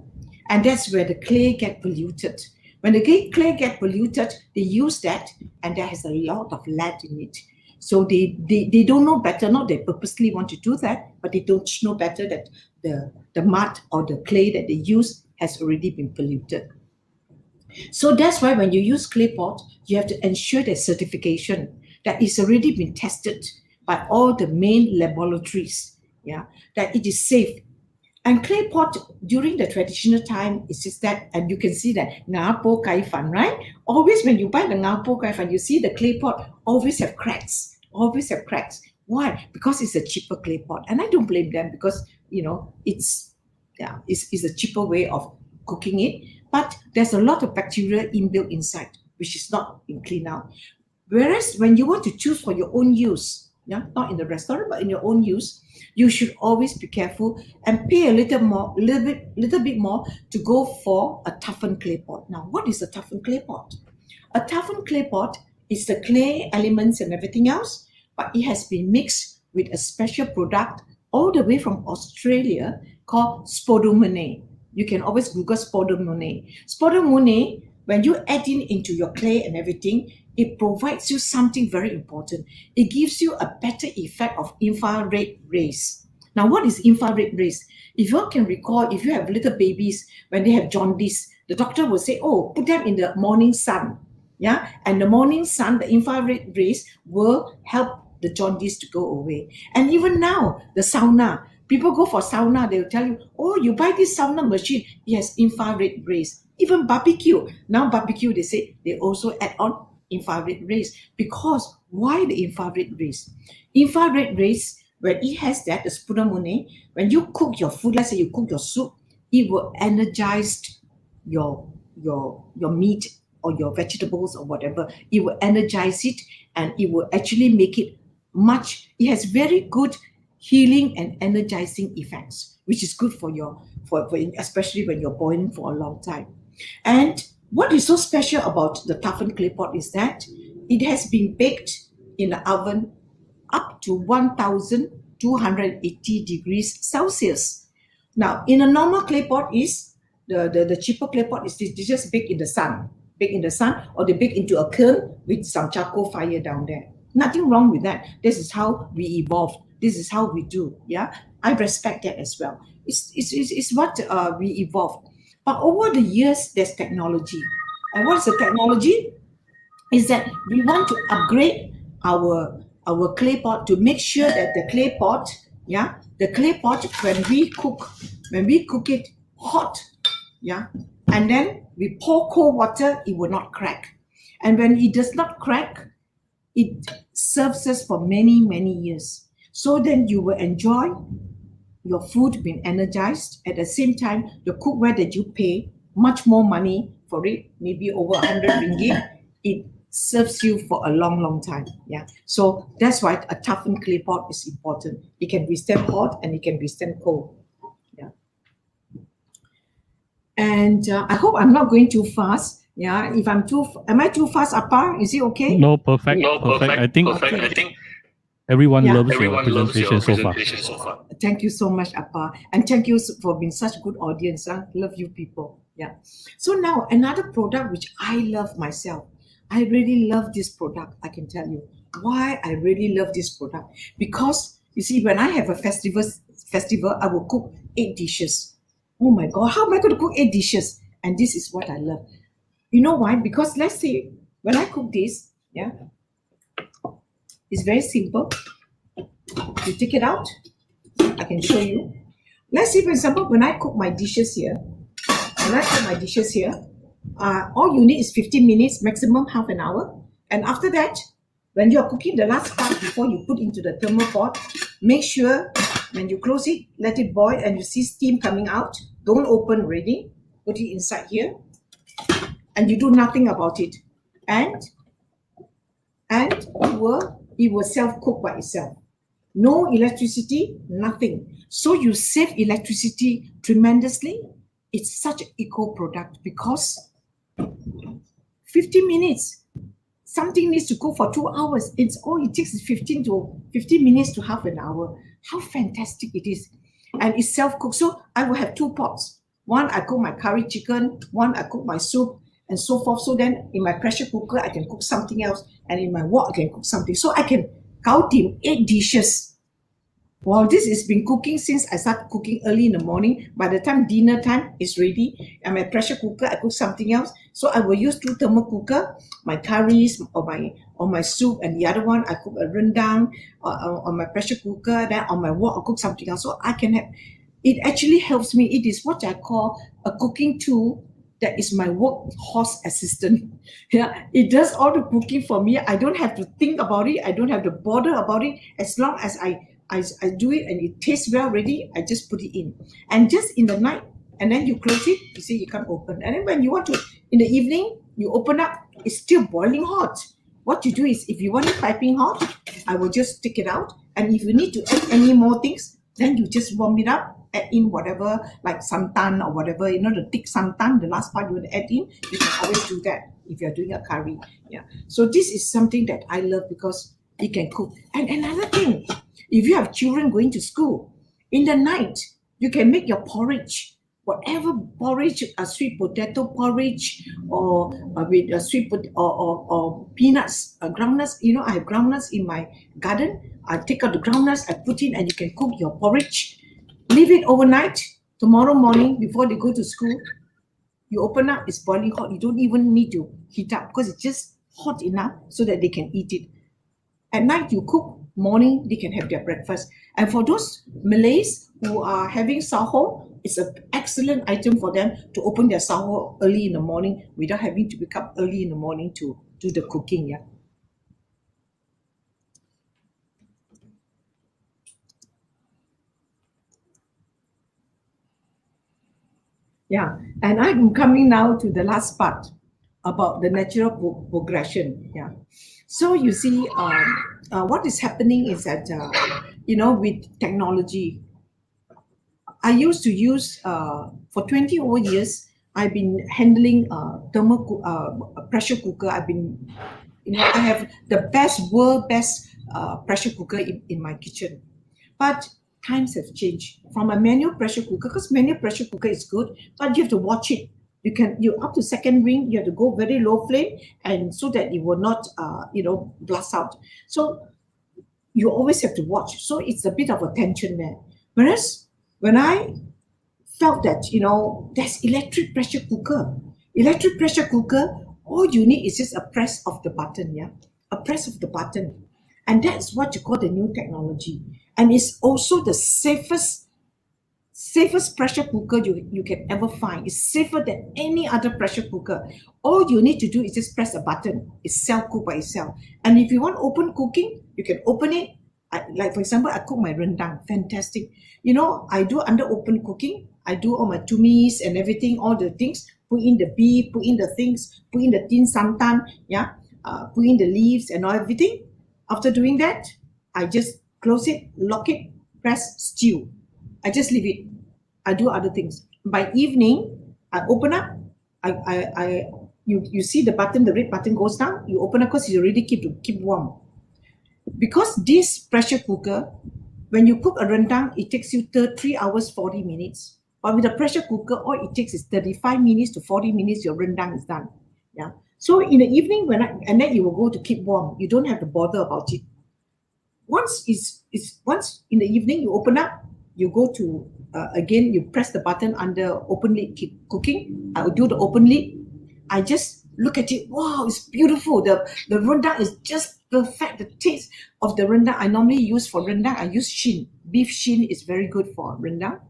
S3: And that's where the clay get polluted. When the clay get polluted, they use that, and there has a lot of lead in it. So they don't know better, not they purposely want to do that, but they don't know better that the mud or the clay that they use has already been polluted. So that's why when you use clay pot, you have to ensure that certification that it's already been tested by all the main laboratories, yeah, that it is safe. And clay pot during the traditional time is just that, and you can see that ngā po kai fan, right? Always when you buy the ngā po kai fan, you see the clay pot always have cracks, always have cracks. Why? Because it's a cheaper clay pot, and I don't blame them because it's a cheaper way of cooking it. But there's a lot of bacteria inbuilt inside, which is not been cleaned out. Whereas when you want to choose for your own use, yeah, not in the restaurant, but in your own use, you should always be careful and pay a little bit more to go for a toughen clay pot. Now, what is a toughen clay pot? A toughen clay pot is the clay elements and everything else, but it has been mixed with a special product all the way from Australia called spodumene. You can always Google spodumene. Spodumene, when you add into your clay and everything, it provides you something very important. It gives you a better effect of infrared rays. Now, what is infrared rays? If you can recall, if you have little babies, when they have jaundice, the doctor will say, oh, put them in the morning sun. Yeah, and the morning sun, the infrared rays will help the jaundice to go away. And even now, the sauna, people go for sauna, they'll tell you, oh, you buy this sauna machine, it has infrared rays. Even barbecue, now barbecue, they say they also add on infrared rays. Because why the infrared rays? Infrared rays, when it has that, the spodumene, when you cook your food, let's say you cook your soup, it will energize your meat or your vegetables or whatever. It will energize it, and it will actually make it it has very good healing and energizing effects, which is good for especially when you're boiling for a long time. And what is so special about the toughened clay pot is that it has been baked in the oven up to 1,280 degrees Celsius. Now, in a normal clay pot is the cheaper clay pot is just baked in the sun, or they bake into a kiln with some charcoal fire down there. Nothing wrong with that. This is how we evolved. This is how we do. Yeah, I respect that as well. It's what we evolved. But over the years, there's technology. And what's the technology? Is that we want to upgrade our clay pot to make sure that the clay pot, when we cook it hot, yeah, and then we pour cold water, it will not crack. And when it does not crack, it serves us for many, many years. So then you will enjoy your food being energized. At the same time, the cookware that you pay much more money for it, maybe over 100 ringgit, it serves you for a long, long time. Yeah. So that's why a toughened clay pot is important. It can withstand hot and it can withstand cold. Yeah. And I hope I'm not going too fast. Yeah. If am I too fast, Appa? Is it okay?
S1: No, perfect. I think everyone loves your presentation so far.
S3: Thank you so much, Appa. And thank you for being such a good audience. Love you people. Yeah. So now another product which I love myself. I really love this product. I can tell you why I really love this product. Because you see, when I have a festival, I will cook 8 dishes. Oh my God, how am I going to cook 8 dishes? And this is what I love. You know why? Because let's say when I cook this, yeah, it's very simple. You take it out. I can show you. Let's say, for example, when I cook my dishes here, all you need is 15 minutes, maximum half an hour. And after that, when you are cooking the last part before you put into the thermal pot, make sure when you close it, let it boil and you see steam coming out. Don't open already. Put it inside here. And you do nothing about it. And it will self-cook by itself. No electricity, nothing. So you save electricity tremendously. It's such an eco product because 50 minutes, something needs to cook for 2 hours. All it takes is 15 minutes to half an hour. How fantastic it is. And it's self-cooked. So I will have 2 pots. One, I cook my curry chicken. One, I cook my soup and so forth. So then in my pressure cooker, I can cook something else. And in my wok, I can cook something. So I can count in 8 dishes. Wow, this has been cooking since I started cooking early in the morning. By the time dinner time is ready, and my pressure cooker, I cook something else. So I will use 2 thermal cooker, my curries or my soup, and the other one I cook a rendang on my pressure cooker. Then on my wok, I cook something else. So I can have. It actually helps me. It is what I call a cooking tool. That is my workhorse assistant. Yeah, it does all the cooking for me. I don't have to think about it. I don't have to bother about it. As long as I do it and it tastes well already, I just put it in. And just in the night, and then you close it, you see you can't open. And then when you want to, in the evening, you open up, it's still boiling hot. What you do is, if you want it piping hot, I will just take it out. And if you need to add any more things, then you just warm it up, add in whatever, like santan or whatever, the thick santan, the last part you want to add in, you can always do that if you're doing a curry. Yeah. So this is something that I love because it can cook. And another thing, if you have children going to school, in the night, you can make your porridge. Whatever porridge, a sweet potato porridge, or with a sweet or peanuts, groundnuts. I have groundnuts in my garden. I take out the groundnuts, I put in, and you can cook your porridge. Leave it overnight. Tomorrow morning, before they go to school, you open up, it's boiling hot. You don't even need to heat up because it's just hot enough so that they can eat it. At night, you cook. Morning, they can have their breakfast. And for those Malays who are having sahur, it's an excellent item for them to open their sahur early in the morning without having to wake up early in the morning to do the cooking. Yeah. Yeah, and I'm coming now to the last part about the natural progression. Yeah. So you see, what is happening is that, with technology, I used to use, for 20 over years, I've been handling pressure cooker. I have the world best pressure cooker in my kitchen. But times have changed from a manual pressure cooker, because manual pressure cooker is good, but you have to watch it. You up to second ring, you have to go very low flame, and so that it will not blast out. So you always have to watch. So it's a bit of a tension there. Whereas when I felt that there's electric pressure cooker, all you need is just a press of the button. Yeah, a press of the button, and that's what you call the new technology. And it's also the safest pressure cooker you can ever find. It's safer than any other pressure cooker. All you need to do is just press a button. It's self-cook by itself. And if you want open cooking, you can open it. Like for example, I cook my rendang. Fantastic. I do under open cooking. I do all my tumis and everything, all the things. Put in the beef, put in the things, put in the tin santan, yeah, put in the leaves and everything. After doing that, I just close it, lock it, press stew. I just leave it. I do other things. By evening, I open up. You see the button, the red button goes down. You open up because you already keep warm. Because this pressure cooker, when you cook a rendang, it takes you 3 hours 40 minutes. But with a pressure cooker, all it takes is 35 minutes to 40 minutes. Your rendang is done. Yeah. So in the evening, and then you will go to keep warm. You don't have to bother about it. Once in the evening, you open up. You go to again. You press the button under open lid cooking. I will do the open lid. I just look at it. Wow, it's beautiful. The rendang is just perfect. The taste of the rendang I normally use for rendang, I use shin. Beef shin is very good for rendang.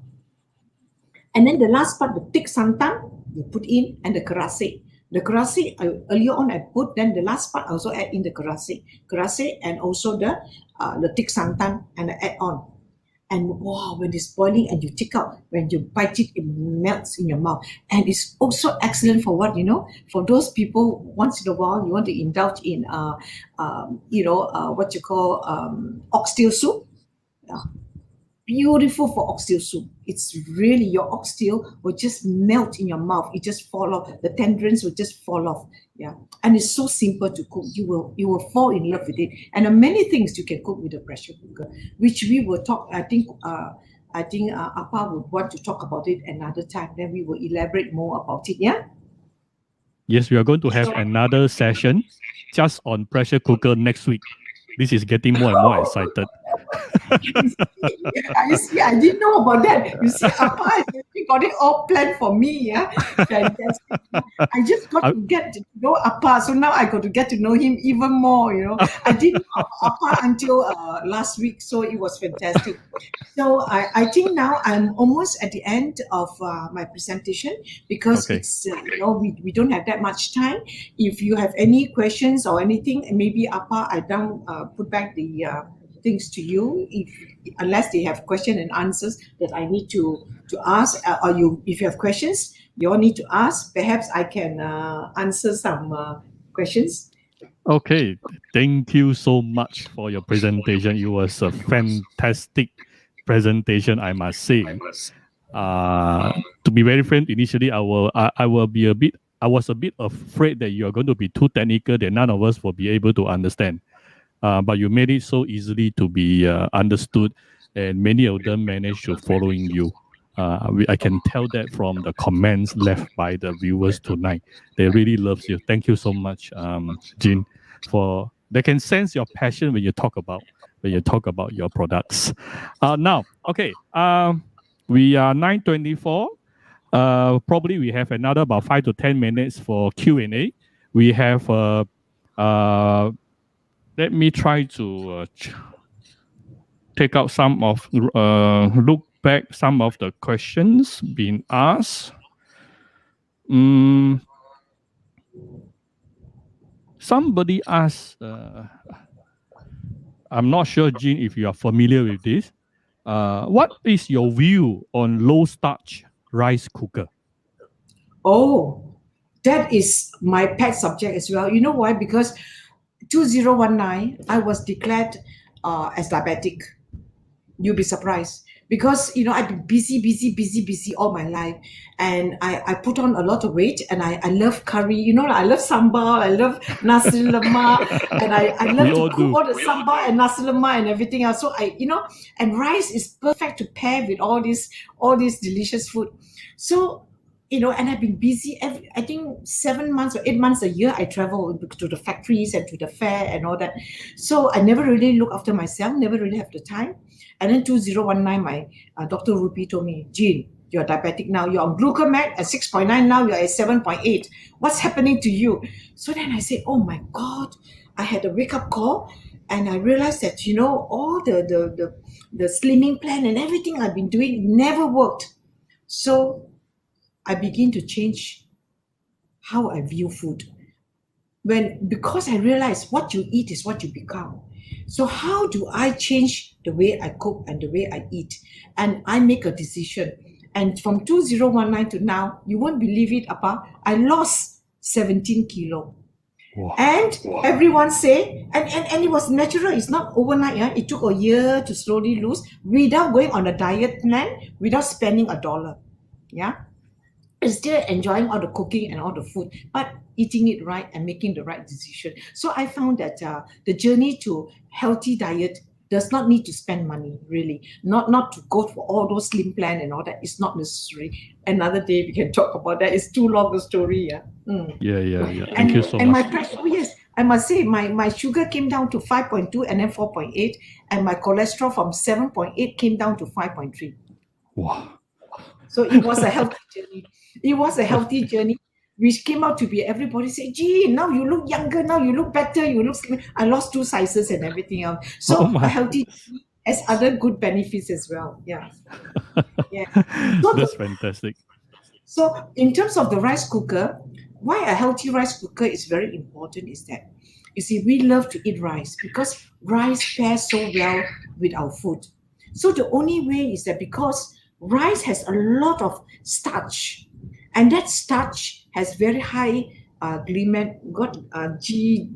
S3: And then the last part, the thick santan, you put in, and the karase. The karase, earlier on I put, then the last part I also add in the karase and also the thick santan, and I add on. And wow, when it's boiling and you take out, when you bite it, it melts in your mouth. And it's also excellent for what, for those people, once in a while, you want to indulge in, what you call oxtail soup. Beautiful for oxtail soup. It's really, your oxtail will just melt in your mouth. It just fall off. The tendrils will just fall off. Yeah, and it's so simple to cook. You will fall in love with it. And there are many things you can cook with a pressure cooker, which we will talk. I think Appa would want to talk about it another time. Then we will elaborate more about it. Yeah.
S1: Yes, we are going to have another session just on pressure cooker next week. This is getting more and more excited.
S3: You see, I didn't know about that. You see, Appa, you got it all planned for me. Yeah, fantastic. I just got to get to know Appa, so now I got to get to know him even more. I didn't know Appa until last week, so it was fantastic. So I think now I'm almost at the end of my presentation because it's we don't have that much time. If you have any questions or anything, maybe Appa, I don't put back the things to you, unless they have question and answers that I need to ask, or if you have questions you all need to ask, perhaps I can answer some questions.
S1: Okay, thank you so much for your presentation. It was a fantastic presentation, I must say. To be very frank, initially I was a bit afraid that you are going to be too technical, that none of us will be able to understand. But you made it so easily to be understood, and many of them managed to following you. I can tell that from the comments left by the viewers tonight. They really love you. Thank you so much, Jean. They can sense your passion when you talk about your products. Now, okay, we are 9:24. Probably we have another about 5 to 10 minutes for Q&A. We have let me try to take out some of, look back some of the questions being asked. Somebody asked, I'm not sure, Jean, if you are familiar with this. What is your view on low starch rice cooker?
S3: Oh, that is my pet subject as well. You know why? Because 2019, I was declared as diabetic. You'll be surprised because I've been busy all my life, and I put on a lot of weight, and I love curry. I love sambal, I love nasi lemak, and I love to cook all the sambal and nasi lemak and everything else. So and rice is perfect to pair with all this delicious food. So and I've been busy I think 7 months or 8 months a year. I travel to the factories and to the fair and all that. So I never really look after myself, never really have the time. And then 2019, my Dr. Rupi told me, Jean, you're diabetic now. You're on glucomet at 6.9. Now you're at 7.8. What's happening to you? So then I said, oh my God, I had a wake-up call. And I realized that, all the slimming plan and everything I've been doing never worked. So I begin to change how I view food. Because I realized what you eat is what you become. So how do I change the way I cook and the way I eat? And I make a decision. And from 2019 to now, you won't believe it, Appa, I lost 17 kilo. Wow. And everyone say, and it was natural. It's not overnight. Yeah? It took a year to slowly lose without going on a diet plan, without spending $1. Yeah. And still enjoying all the cooking and all the food, but eating it right and making the right decision. So I found that the journey to healthy diet does not need to spend money, really. Not to go for all those slim plan and all that. It's not necessary. Another day we can talk about that. It's too long a story. Yeah.
S1: Yeah. Thank you so much.
S3: Yes, I must say my sugar came down to 5.2 and then 4.8, and my cholesterol from 7.8 came down to 5.3.
S1: Wow.
S3: So it was a healthy journey. It was a healthy journey, which came out to be, everybody said, gee, now you look younger, now you look better, you look slim. I lost 2 sizes and everything else. So a healthy journey has other good benefits as well. Yeah. Yeah. So
S1: that's fantastic.
S3: So in terms of the rice cooker, why a healthy rice cooker is very important is that, you see, we love to eat rice because rice pairs so well with our food. So the only way is that because rice has a lot of starch, and that starch has very high GI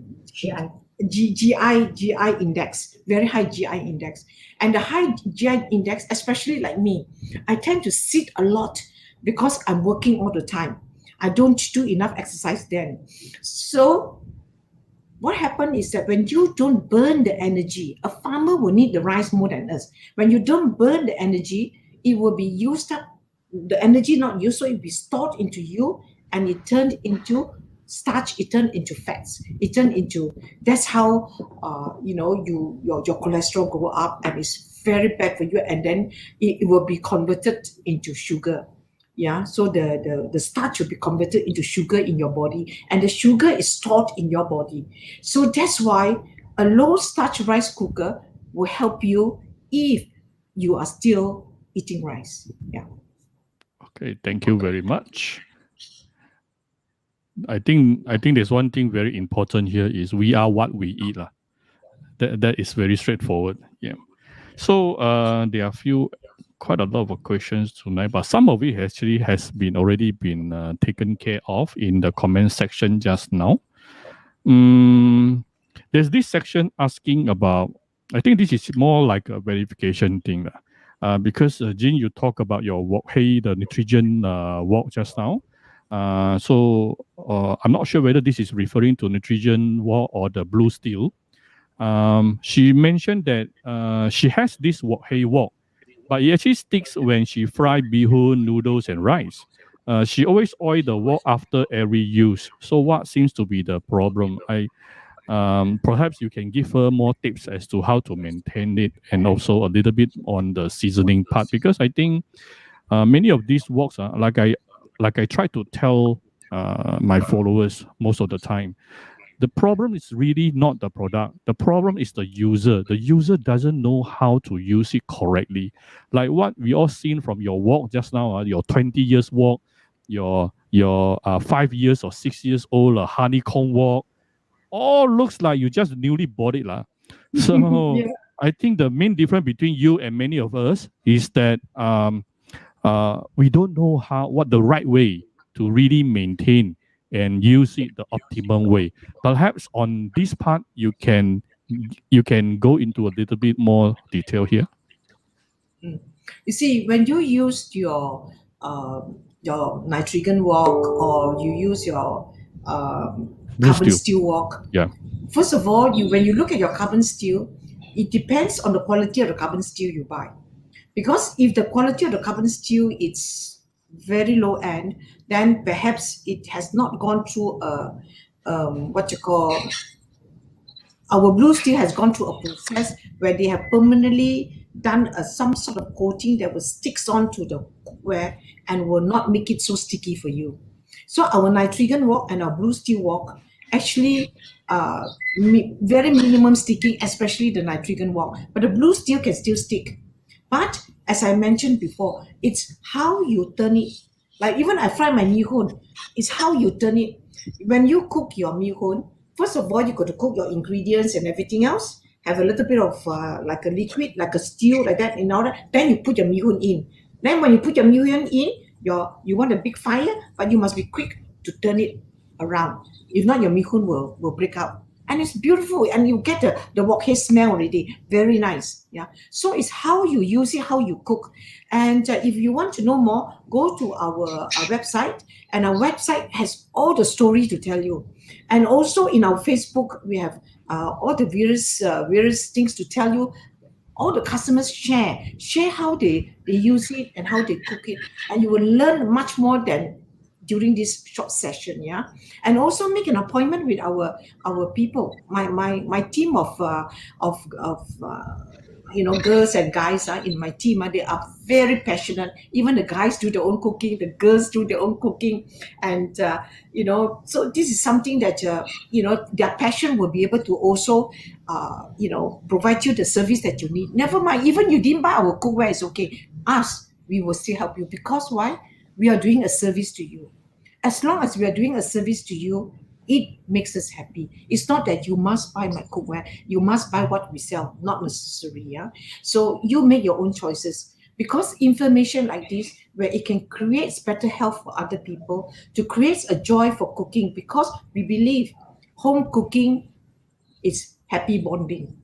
S3: index, very high GI index. And the high GI index, especially like me, I tend to sit a lot because I'm working all the time. I don't do enough exercise then. So what happened is that when you don't burn the energy, a farmer will need the rice more than us. When you don't burn the energy, it will be used up. The energy not used, so it will be stored into you, and it turned into starch. It turned into fats. It turned into. That's how your cholesterol go up, and it's very bad for you. And then it will be converted into sugar. Yeah, so the starch will be converted into sugar in your body, and the sugar is stored in your body. So that's why a low starch rice cooker will help you if you are still eating rice. Yeah.
S1: Okay, thank you very much. I think there's one thing very important here is we are what we eat. That is very straightforward. Yeah. So there are quite a lot of questions tonight, but some of it actually has already been taken care of in the comment section just now. There's this section asking about, I think this is more like a verification thing. Because Jean, you talk about your wok hei, the nitrogen wok just now. So I'm not sure whether this is referring to nitrogen wok or the blue steel. She mentioned that she has this wok hei wok, but it actually sticks when she fry bihun, noodles, and rice. She always oil the wok after every use. So what seems to be the problem? Perhaps you can give her more tips as to how to maintain it, and also a little bit on the seasoning part, because I think many of these woks are like I try to tell my followers most of the time. The problem is really not the product. The problem is the user. The user doesn't know how to use it correctly. Like what we all seen from your wok just now, your 20 years wok, your 5 years or 6 years old honeycomb wok, all looks like you just newly bought it. So yeah. I think the main difference between you and many of us is that we don't know what the right way to really maintain and use it the optimum way. Perhaps on this part you can go into a little bit more detail here.
S3: You see, when you use your nitrogen wok, or you use your carbon steel wok,
S1: yeah.
S3: First of all, when you look at your carbon steel, it depends on the quality of the carbon steel you buy. Because if the quality of the carbon steel is very low end, then perhaps it has not gone through our blue steel has gone through a process where they have permanently done some sort of coating that will sticks onto the cookware and will not make it so sticky for you. So our nitrogen wok and our blue steel wok actually very minimum sticking, especially the nitrogen wok. But the blue steel can still stick. But as I mentioned before, it's how you turn it. Like even I fry my mee hoon, it's how you turn it. When you cook your mee hoon, first of all, you got to cook your ingredients and everything else. Have a little bit of like a liquid, like a stew, like that in order. Then you put your mee hoon in. Then when you put your mee hoon in, you want a big fire, but you must be quick to turn it around. If not, your mee hoon will break out. And it's beautiful, and you get the wok hei smell already. Very nice. Yeah. So it's how you use it, how you cook. And if you want to know more, go to our website, and our website has all the story to tell you. And also in our Facebook, we have all the various things to tell you. All the customers share how they use it and how they cook it, and you will learn much more than during this short session. Yeah. And also make an appointment with our people, my team of girls and guys in my team. They are very passionate. Even the guys do their own cooking, the girls do their own cooking, and so this is something that their passion will be able to also provide you the service that you need. Never mind, even you didn't buy our cookware, it's okay. Us, we will still help you, because why? We are doing a service to you. As long as we are doing a service to you, It makes us happy. It's not that you must buy my cookware, you must buy what we sell, not necessary. Yeah. So you make your own choices, because information like this, where it can create better health for other people, to create a joy for cooking, because we believe home cooking is happy bonding.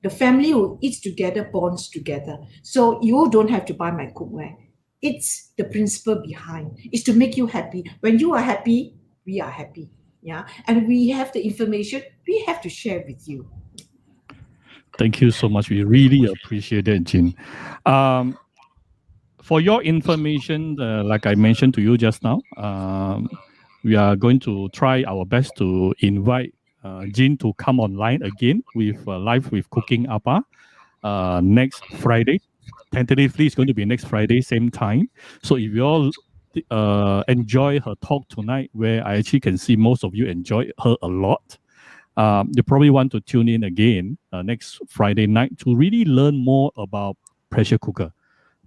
S3: The family who eats together bonds together. So you don't have to buy my cookware. It's the principle behind. It's to make you happy. When you are happy, we are happy. Yeah. And we have the information, we have to share with you.
S1: Thank you so much. We really appreciate it, Jin. For your information, like I mentioned to you just now, we are going to try our best to invite Jin to come online again with live with Cooking Apa next Friday. Tentatively, it's going to be next Friday, same time. So if you all enjoy her talk tonight, where I actually can see most of you enjoy her a lot, you probably want to tune in again next Friday night to really learn more about pressure cooker.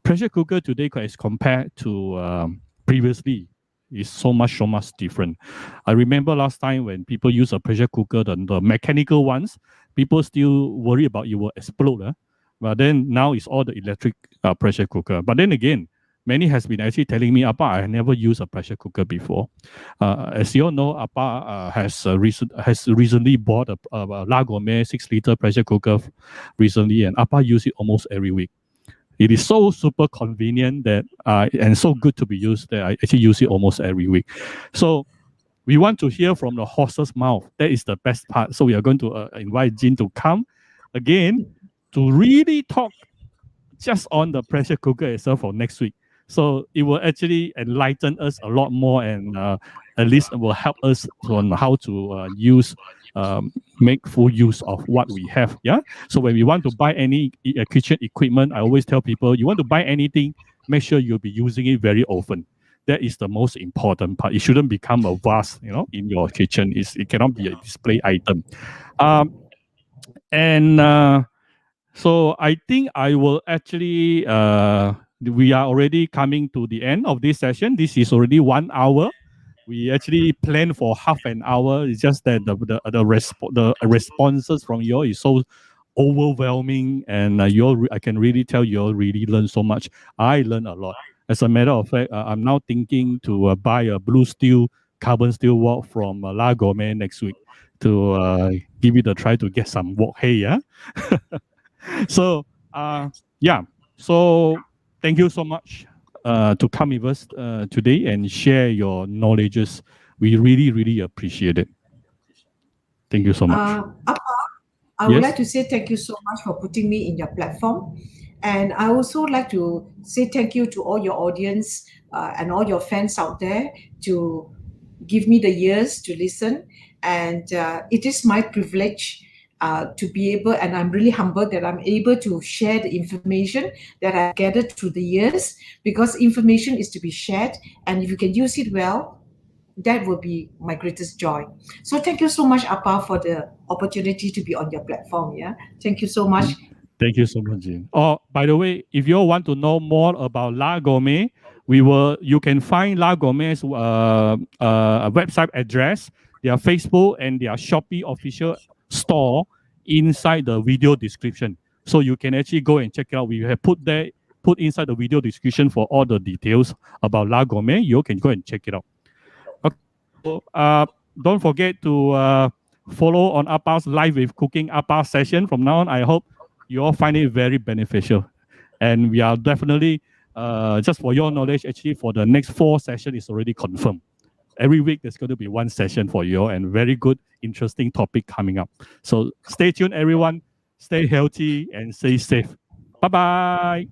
S1: Pressure cooker today, as compared to previously, is so much different. I remember last time when people use a pressure cooker, the mechanical ones, people still worry about it will explode. But then now it's all the electric pressure cooker. But then again, many has been actually telling me, Appa, I never used a pressure cooker before. As you all know, Appa has recently bought a La Gourmet 6-liter pressure cooker recently, and Appa use it almost every week. It is so super convenient that and so good to be used that I actually use it almost every week. So we want to hear from the horse's mouth. That is the best part. So we are going to invite Jin to come again to really talk just on the pressure cooker itself for next week. So it will actually enlighten us a lot more, and at least it will help us on how to make full use of what we have. Yeah. So when we want to buy any kitchen equipment, I always tell people, you want to buy anything, make sure you'll be using it very often. That is the most important part. It shouldn't become a vase, in your kitchen. It cannot be a display item. So I think I will actually, we are already coming to the end of this session. This is already 1 hour. We actually planned for half an hour. It's just that the responses from you all is so overwhelming, and I can really tell you all really learn so much. I learned a lot. As a matter of fact, I'm now thinking to buy a blue steel carbon steel wok from La Gourmet next week to give it a try to get some wok hay. Yeah. So yeah. So thank you so much to come with us today and share your knowledges. We really, really appreciate it. Thank you so much.
S3: Appa, I would like to say thank you so much for putting me in your platform. And I also like to say thank you to all your audience and all your fans out there to give me the ears to listen. And it is my privilege to be able, and I'm really humbled that I'm able to share the information that I've gathered through the years, because information is to be shared. And if you can use it well, that will be my greatest joy. So thank you so much, Appa, for the opportunity to be on your platform. Yeah. Thank you so much.
S1: Thank you so much, Jin. Oh, by the way, if you all want to know more about La Gourmet, you can find La Gourmet's website address, their Facebook and their Shopee official store inside the video description. So you can actually go and check it out. We have put inside the video description for all the details about La Gourmet. You can go and check it out. Okay. So, don't forget to follow on Appa's Live with Cooking Appa session from now on. I hope you all find it very beneficial. And we are definitely, just for your knowledge, actually for the next 4 sessions is already confirmed. Every week there's going to be 1 session for you all, and very good, interesting topic coming up. So stay tuned, everyone. Stay healthy and stay safe. Bye-bye.